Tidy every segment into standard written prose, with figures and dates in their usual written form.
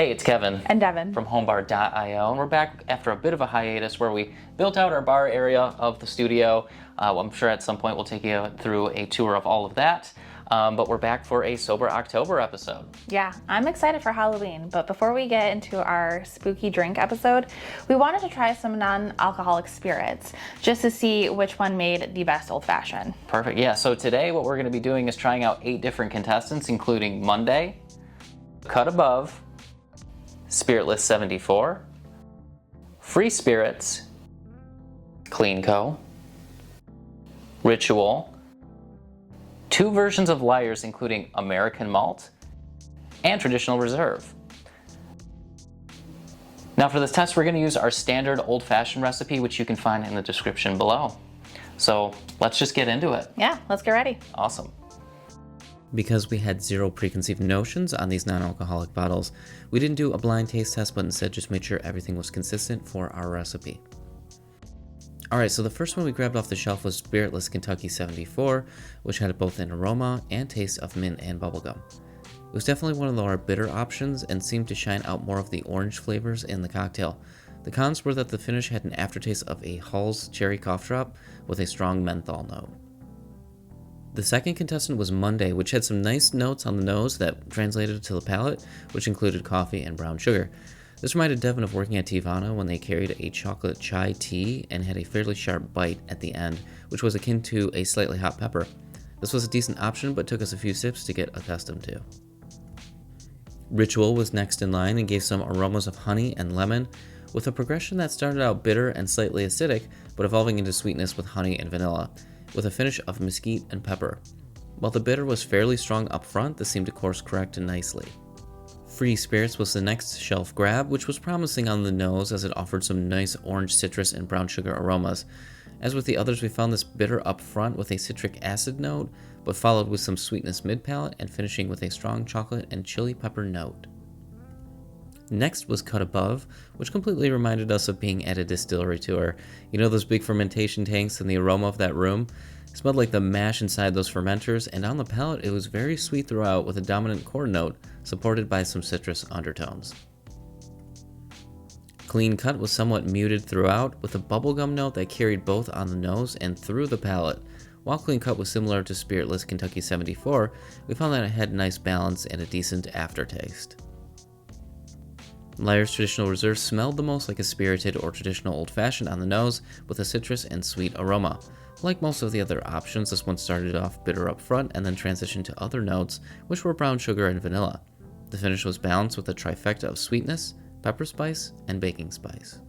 Hey, it's Kevin. And Devin. From homebar.io, and we're back after a bit of a hiatus where we built out our bar area of the studio. I'm sure at some point we'll take you through a tour of all of that. But we're back for a Sober October episode. Yeah, I'm excited for Halloween, but before we get into our spooky drink episode, we wanted to try some non-alcoholic spirits just to see which one made the best Old Fashioned. Perfect, yeah, so today what we're going to be doing is trying out 8 different contestants, including Monday, Cut Above, Spiritless 74, Free Spirits, Clean Co, Ritual, 2 versions of Liars including American Malt, and Traditional Reserve. Now for this test we're going to use our standard Old Fashioned recipe, which you can find in the description below. So let's just get into it. Yeah, let's get ready. Awesome. Because we had 0 preconceived notions on these non-alcoholic bottles, we didn't do a blind taste test, but instead just made sure everything was consistent for our recipe. Alright, so the first one we grabbed off the shelf was Spiritless Kentucky 74, which had both an aroma and taste of mint and bubblegum. It was definitely one of the more bitter options and seemed to shine out more of the orange flavors in the cocktail. The cons were that the finish had an aftertaste of a Hall's cherry cough drop with a strong menthol note. The second contestant was Monday, which had some nice notes on the nose that translated to the palate, which included coffee and brown sugar. This reminded Devin of working at Tivana when they carried a chocolate chai tea and had a fairly sharp bite at the end, which was akin to a slightly hot pepper. This was a decent option, but took us a few sips to get accustomed to. Ritual was next in line and gave some aromas of honey and lemon, with a progression that started out bitter and slightly acidic, but evolving into sweetness with honey and vanilla, with a finish of mesquite and pepper. While the bitter was fairly strong up front, this seemed to course correct nicely. Free Spirits was the next shelf grab, which was promising on the nose as it offered some nice orange citrus and brown sugar aromas. As with the others, we found this bitter up front with a citric acid note, but followed with some sweetness mid-palate and finishing with a strong chocolate and chili pepper note. Next was Cut Above, which completely reminded us of being at a distillery tour. You know those big fermentation tanks and the aroma of that room? It smelled like the mash inside those fermenters, and on the palate it was very sweet throughout with a dominant corn note, supported by some citrus undertones. Clean Cut was somewhat muted throughout, with a bubblegum note that carried both on the nose and through the palate. While Clean Cut was similar to Spiritless Kentucky 74, we found that it had a nice balance and a decent aftertaste. Liar's Traditional Reserve smelled the most like a spirited or traditional old-fashioned on the nose, with a citrus and sweet aroma. Like most of the other options, this one started off bitter up front and then transitioned to other notes, which were brown sugar and vanilla. The finish was balanced with a trifecta of sweetness, pepper spice, and baking spice.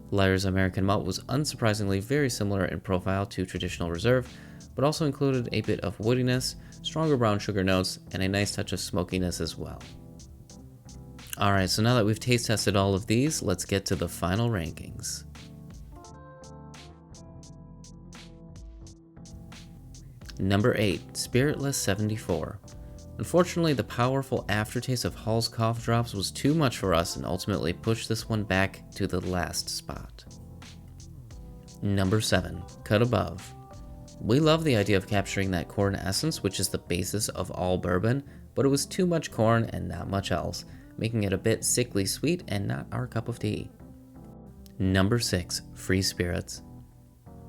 Liar's American Malt was unsurprisingly very similar in profile to Traditional Reserve, but also included a bit of woodiness, stronger brown sugar notes, and a nice touch of smokiness as well. Alright, so now that we've taste tested all of these, let's get to the final rankings. Number 8, Spiritless 74. Unfortunately, the powerful aftertaste of Hall's cough drops was too much for us and ultimately pushed this one back to the last spot. Number 7, Cut Above. We love the idea of capturing that corn essence, which is the basis of all bourbon, but it was too much corn and not much else, making it a bit sickly sweet and not our cup of tea. Number 6, Free Spirits.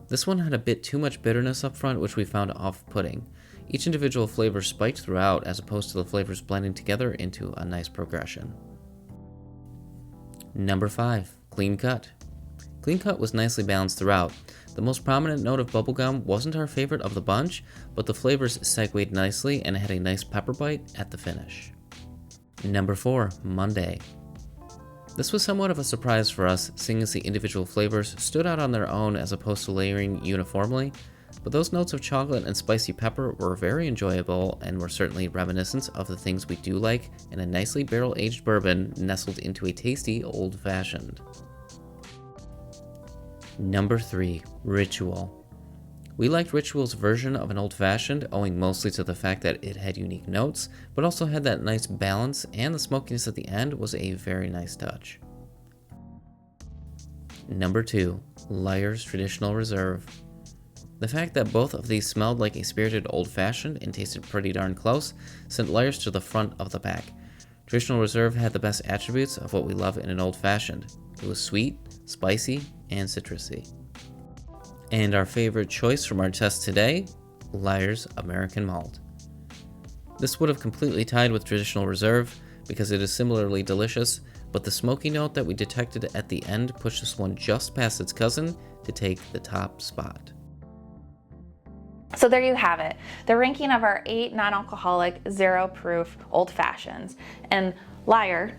This one had a bit too much bitterness up front, which we found off-putting. Each individual flavor spiked throughout, as opposed to the flavors blending together into a nice progression. Number 5, Clean Cut. Clean Cut was nicely balanced throughout. The most prominent note of bubblegum wasn't our favorite of the bunch, but the flavors segued nicely and had a nice pepper bite at the finish. Number 4, Monday. This was somewhat of a surprise for us, seeing as the individual flavors stood out on their own as opposed to layering uniformly, but those notes of chocolate and spicy pepper were very enjoyable and were certainly reminiscent of the things we do like in a nicely barrel-aged bourbon nestled into a tasty old-fashioned. Number 3, Ritual. We liked Ritual's version of an old-fashioned, owing mostly to the fact that it had unique notes, but also had that nice balance, and the smokiness at the end was a very nice touch. Number 2, Liar's Traditional Reserve. The fact that both of these smelled like a spirited old-fashioned and tasted pretty darn close sent Liar's to the front of the pack. Traditional Reserve had the best attributes of what we love in an Old Fashioned. It was sweet, spicy, and citrusy. And our favorite choice from our test today, Lyre's American Malt. This would have completely tied with Traditional Reserve because it is similarly delicious, but the smoky note that we detected at the end pushed this one just past its cousin to take the top spot. So there you have it, the ranking of our 8 non-alcoholic, zero-proof Old Fashions. And Lyre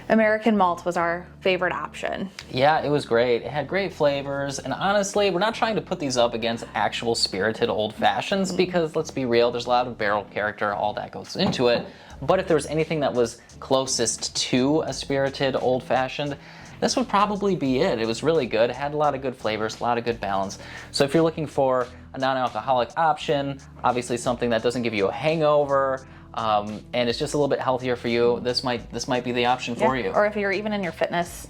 American Malt was our favorite option. Yeah, it was great. It had great flavors, and honestly, we're not trying to put these up against actual spirited Old Fashions because, let's be real, there's a lot of barrel character, all that goes into it. But if there was anything that was closest to a spirited Old Fashioned, this would probably be it. It was really good. It had a lot of good flavors, a lot of good balance. So if you're looking for a non-alcoholic option, obviously something that doesn't give you a hangover, and it's just a little bit healthier for you, this might be the option for you. Or if you're even in your fitness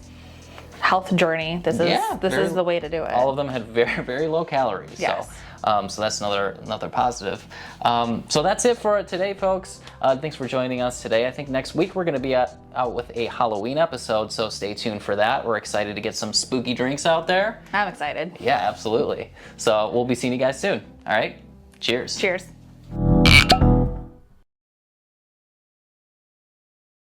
health journey, this is the way to do it. All of them had very, very low calories. Yes. So that's another positive. So that's it for today, folks. Thanks for joining us today. I think next week we're going to be out with a Halloween episode, so stay tuned for that. We're excited to get some spooky drinks out there. I'm excited. Yeah, absolutely. So we'll be seeing you guys soon. All right. Cheers. Cheers.